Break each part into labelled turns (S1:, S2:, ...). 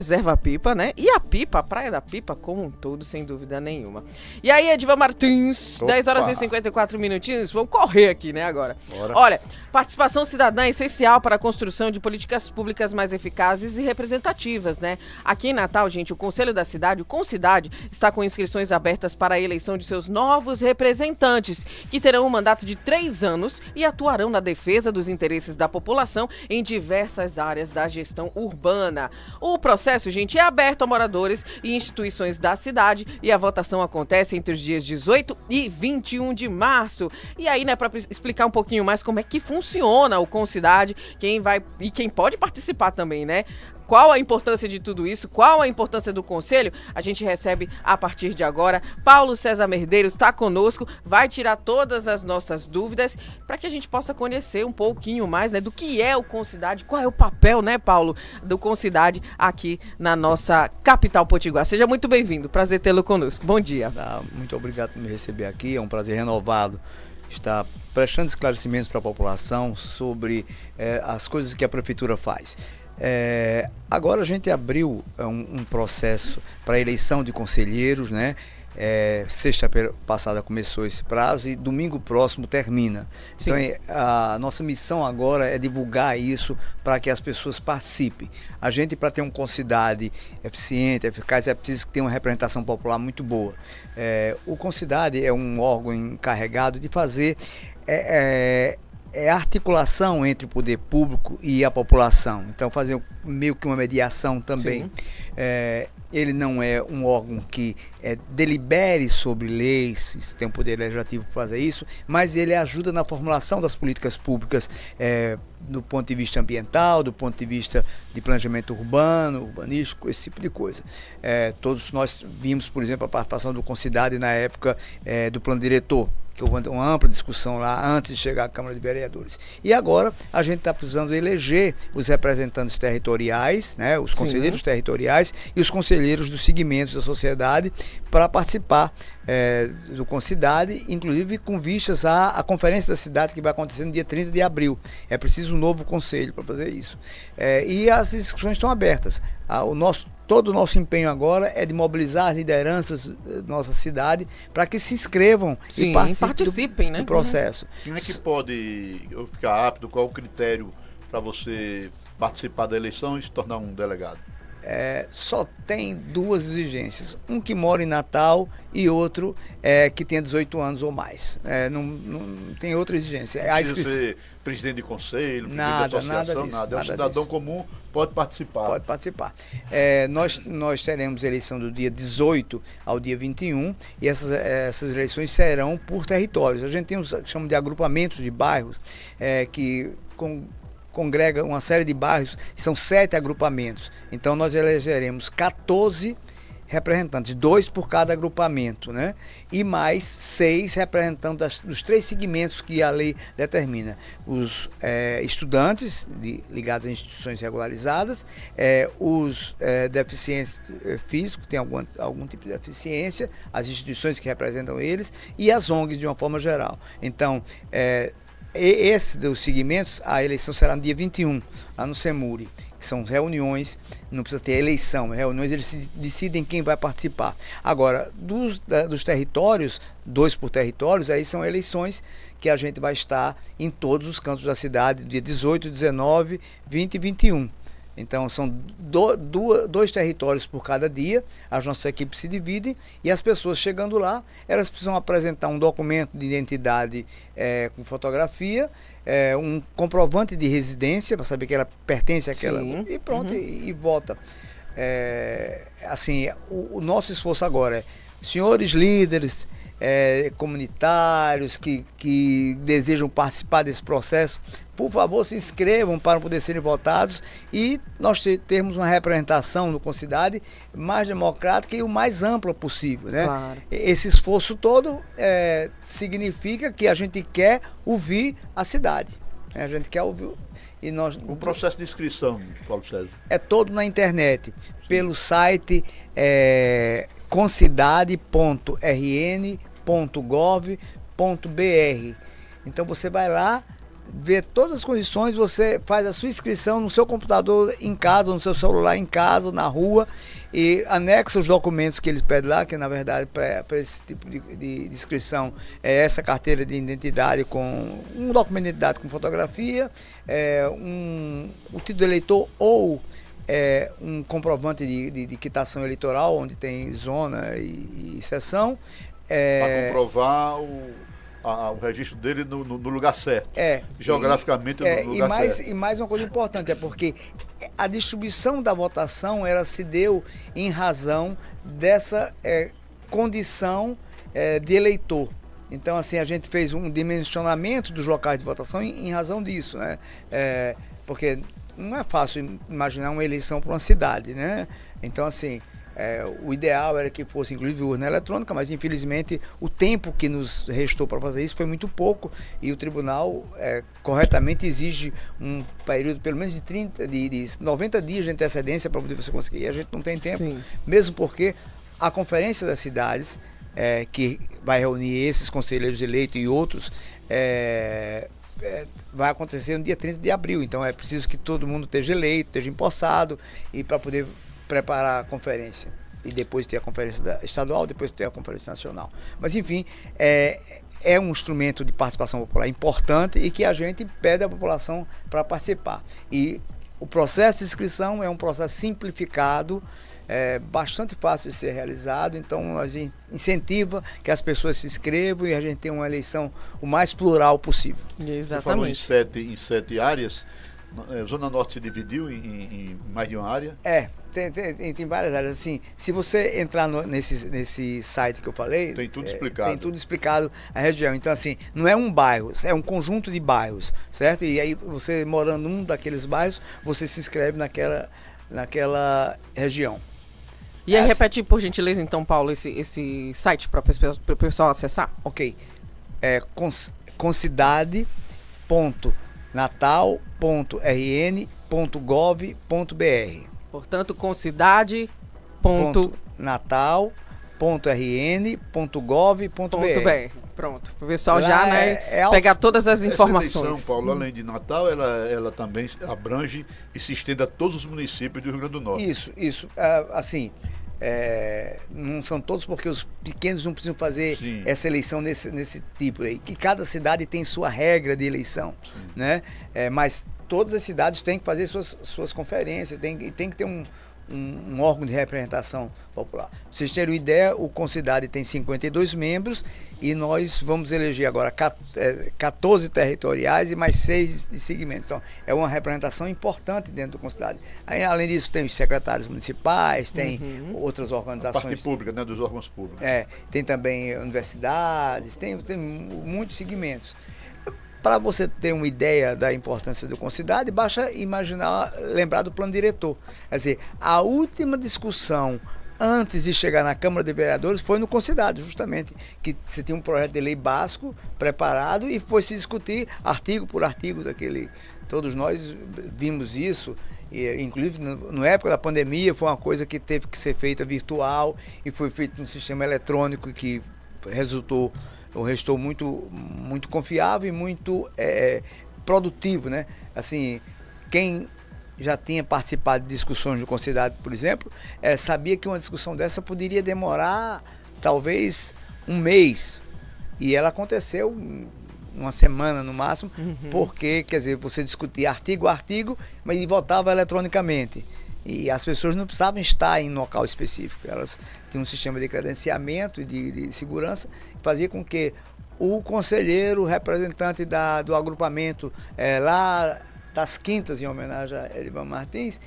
S1: Reserva Pipa, né? E a Pipa, a Praia da Pipa como um todo, sem dúvida nenhuma. E aí, Edivan Martins,
S2: Opa.
S1: 10 horas e 54 minutinhos, vamos correr aqui, né, agora.
S2: Bora.
S1: Olha, participação cidadã é essencial para a construção de políticas públicas mais eficazes e representativas, né? Aqui em Natal, gente, o Conselho da Cidade, o Concidade, está com inscrições abertas para a eleição de seus novos representantes, que terão um mandato de 3 anos e atuarão na defesa dos interesses da população em diversas áreas da gestão urbana. O processo, gente, é aberto a moradores e instituições da cidade e a votação acontece entre os dias 18 e 21 de março. E aí, né, para explicar um pouquinho mais como é que funciona o Concidade, quem vai e quem pode participar também, né? Qual a importância de tudo isso? Qual a importância do conselho? A gente recebe a partir de agora. Paulo César Merdeiros está conosco, vai tirar todas as nossas dúvidas para que a gente possa conhecer um pouquinho mais, né, do que é o Concidade, qual é o papel, né, Paulo, do Concidade aqui na nossa capital potiguar. Seja muito bem-vindo, prazer tê-lo conosco. Bom dia.
S3: Muito obrigado por me receber aqui, é um prazer renovado estar prestando esclarecimentos para a população sobre as coisas que a prefeitura faz. Agora a gente abriu um processo para eleição de conselheiros, né? Sexta-feira passada começou esse prazo e domingo próximo termina.
S1: Sim.
S3: Então a nossa missão agora é divulgar isso para que as pessoas participem. A gente, para ter uma Concidade eficiente, eficaz, é preciso que tenha uma representação popular muito boa. O Concidade é um órgão encarregado de fazer a articulação entre o poder público e a população. Então fazer meio que uma mediação também. Ele não é um órgão que delibere sobre leis, tem um poder legislativo para fazer isso, mas ele ajuda na formulação das políticas públicas do ponto de vista ambiental, do ponto de vista de planejamento urbano, urbanístico, esse tipo de coisa. Todos nós vimos, por exemplo, a participação do Concidade na época do plano diretor, que houve uma ampla discussão lá antes de chegar à Câmara de Vereadores. E agora a gente está precisando eleger os representantes territoriais, né, os conselheiros territoriais e os conselheiros dos segmentos da sociedade para participar do Concidade, inclusive com vistas à Conferência da Cidade que vai acontecer no dia 30 de abril. É preciso um novo conselho para fazer isso. E as inscrições estão abertas. Todo o nosso empenho agora é de mobilizar as lideranças da nossa cidade para que se inscrevam e participem
S1: né?
S3: do processo.
S2: Quem é que pode ficar apto? Qual o critério para você participar da eleição e se tornar um delegado?
S3: Só tem duas exigências, um que mora em Natal e outro que tenha 18 anos ou mais. Não tem outra exigência.
S2: Não precisa ser presidente de conselho, presidente de associação, nada. Um cidadão comum pode participar.
S3: Pode participar. Nós teremos eleição do dia 18 ao dia 21 e essas eleições serão por territórios. A gente tem que chamamos de agrupamentos de bairros que congrega uma série de bairros, são 7 agrupamentos. Então nós elegeremos 14 representantes, 2 por cada agrupamento, né? E mais 6 representantes dos 3 segmentos que a lei determina. Os estudantes ligados a instituições regularizadas, os deficientes físicos, que têm algum tipo de deficiência, as instituições que representam eles e as ONGs de uma forma geral. Então, esse dos segmentos, a eleição será no dia 21, lá no CEMURI. São reuniões, não precisa ter eleição, reuniões, eles decidem quem vai participar. Agora, dos territórios, 2 por territórios, aí são eleições que a gente vai estar em todos os cantos da cidade, dia 18, 19, 20 e 21. Então são 2 territórios por cada dia, as nossas equipes se dividem e as pessoas chegando lá, elas precisam apresentar um documento de identidade com fotografia, um comprovante de residência para saber que ela pertence àquela.
S1: Sim.
S3: E pronto, e vota. Assim, o nosso esforço agora é, senhores líderes comunitários que desejam participar desse processo, por favor, se inscrevam para poder serem votados e nós termos uma representação no Concidade mais democrática e o mais ampla possível, né?
S1: Claro.
S3: Esse esforço todo significa que a gente quer ouvir a cidade, né? A gente quer ouvir. E
S2: O processo de inscrição, Paulo César?
S3: É todo na internet, pelo site concidade.rn.gov.br. Então você vai lá, vê todas as condições, você faz a sua inscrição no seu computador em casa, no seu celular em casa, na rua, e anexa os documentos que eles pedem lá, que na verdade para esse tipo de inscrição é essa carteira de identidade com um documento de identidade com fotografia, o título do eleitor ou um comprovante de quitação eleitoral, onde tem zona e seção.
S2: Para comprovar o registro dele no lugar certo. Geograficamente no lugar certo.
S3: E mais uma coisa importante, é porque a distribuição da votação ela se deu em razão dessa condição de eleitor. Então, assim, a gente fez um dimensionamento dos locais de votação em razão disso, né? Porque não é fácil imaginar uma eleição para uma cidade, né? Então, assim, o ideal era que fosse inclusive urna eletrônica, mas infelizmente o tempo que nos restou para fazer isso foi muito pouco, e o tribunal corretamente exige um período pelo menos de 90 dias de antecedência para poder você conseguir, e a gente não tem tempo. Sim. Mesmo porque a Conferência das Cidades, que vai reunir esses conselheiros eleitos e outros, vai acontecer no dia 30 de abril, então é preciso que todo mundo esteja eleito, esteja empossado, e para poder preparar a conferência, e depois ter a conferência estadual, depois ter a conferência nacional. Mas enfim, é um instrumento de participação popular importante e que a gente pede à população para participar. E o processo de inscrição é um processo simplificado, bastante fácil de ser realizado, então a gente incentiva que as pessoas se inscrevam e a gente tenha uma eleição o mais plural possível.
S1: Exatamente. Você
S2: falou em sete áreas. Zona Norte se dividiu em mais de uma área?
S3: Tem várias áreas. Assim, se você entrar nesse site que eu falei,
S2: tem tudo explicado.
S3: Tem tudo explicado a região. Então, assim, não é um bairro, é um conjunto de bairros, certo? E aí, você morando num daqueles bairros, você se inscreve naquela região.
S1: E aí, repete, por gentileza, então, Paulo, esse site para o pessoal acessar?
S3: Ok. concidade.natal.rn.gov.br.
S1: Portanto, concidade.natal.rn.gov.br. Pronto, o pessoal lá já pegar todas as informações.
S2: Essa eleição, Paulo, além de Natal, ela também abrange e se estende a todos os municípios do Rio Grande do Norte.
S3: Isso. Assim, não são todos, porque os pequenos não precisam fazer essa eleição nesse tipo aí, que cada cidade tem sua regra de eleição, né? Mas todas as cidades têm que fazer suas conferências, tem que ter um órgão de representação popular. Pra vocês terem uma ideia, o Concidade tem 52 membros e nós vamos eleger agora 14 territoriais e mais 6 de segmentos. Então, é uma representação importante dentro do Concidade. Aí, além disso, tem os secretários municipais, tem outras organizações.
S2: A parte pública, né, dos órgãos públicos.
S3: Tem também universidades, tem muitos segmentos. Para você ter uma ideia da importância do Concidade, basta lembrar do plano diretor. Quer dizer, a última discussão antes de chegar na Câmara de Vereadores foi no Concidade, justamente, que você tinha um projeto de lei básico preparado e foi se discutir artigo por artigo daquele. Todos nós vimos isso, e, inclusive na época da pandemia foi uma coisa que teve que ser feita virtual e foi feito num sistema eletrônico que restou muito, muito confiável e muito produtivo, né? Assim, quem já tinha participado de discussões do Concidade, por exemplo, sabia que uma discussão dessa poderia demorar talvez um mês, e ela aconteceu uma semana no máximo, porque, quer dizer, você discutia artigo a artigo, mas votava eletronicamente. E as pessoas não precisavam estar em um local específico, elas tinham um sistema de credenciamento e de segurança que fazia com que o conselheiro, representante do agrupamento lá das Quintas, em homenagem a Erivan Martins,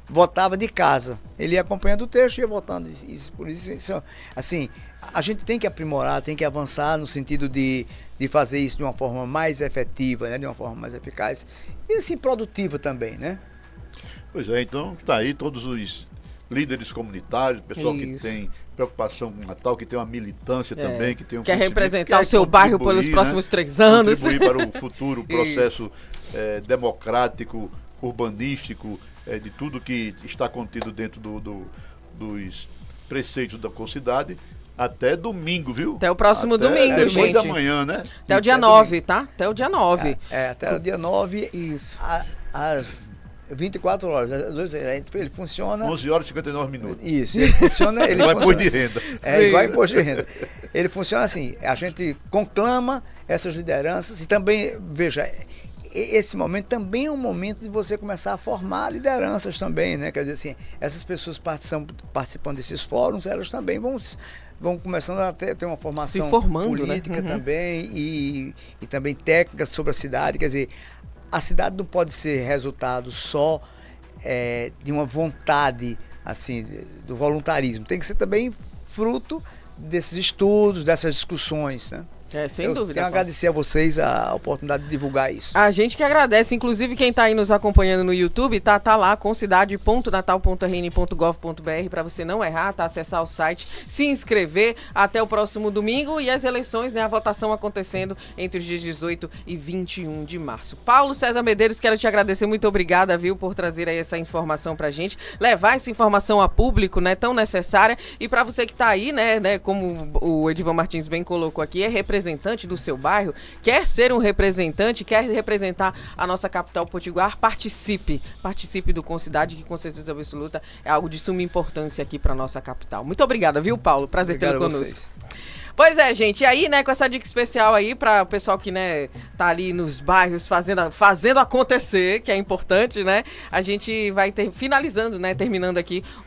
S3: votava de casa. Ele ia acompanhando o texto e ia votando. Por isso, assim, a gente tem que aprimorar, tem que avançar no sentido de fazer isso de uma forma mais efetiva, né, de uma forma mais eficaz e assim produtiva também, né?
S2: Pois então está aí todos os líderes comunitários, pessoal que tem preocupação com o Natal, que tem uma militância também, que tem um
S1: quer representar o seu bairro pelos próximos 3 anos.
S2: Contribuir para o futuro processo democrático, urbanístico, de tudo que está contido dentro dos preceitos da Concidade. até domingo, viu?
S1: Até o próximo domingo, gente.
S2: Depois da manhã, né?
S1: Até o dia 9, tá? Até o dia 9.
S3: Até o dia 9.
S1: Isso.
S3: Às 24 horas. Ele funciona...
S2: 11 horas e 59 minutos.
S3: Isso, ele funciona... Ele
S2: igual
S3: funciona,
S2: imposto de renda.
S3: Igual imposto de renda. Ele funciona assim, a gente conclama essas lideranças e também, veja, esse momento também é um momento de você começar a formar lideranças também, né? Quer dizer assim, essas pessoas participando desses fóruns, elas também vão começando a ter uma formação política, né? Também e também técnica sobre a cidade. Quer dizer, a cidade não pode ser resultado só de uma vontade assim, do voluntarismo, tem que ser também fruto desses estudos, dessas discussões, né?
S1: Sem dúvida.
S3: Quero agradecer a vocês a oportunidade de divulgar isso.
S1: A gente que agradece, inclusive quem está aí nos acompanhando no YouTube, tá lá com cidade.natal.rn.gov.br para você não errar, tá? Acessar o site, se inscrever até o próximo domingo e as eleições, né? A votação acontecendo entre os dias 18 e 21 de março. Paulo César Medeiros, quero te agradecer, muito obrigada, viu, por trazer aí essa informação pra gente, levar essa informação a público, né? Tão necessária, e para você que tá aí, né? Como o Edivan Martins bem colocou aqui, é representante do seu bairro, quer ser um representante, quer representar a nossa capital potiguar, participe do Concidade, que com certeza absoluta é algo de suma importância aqui para nossa capital. Muito obrigada, viu, Paulo? Prazer tê-lo conosco. Pois é, gente, e aí, né, com essa dica especial aí para o pessoal que, né, tá ali nos bairros fazendo acontecer, que é importante, né, a gente vai finalizando, né, terminando aqui o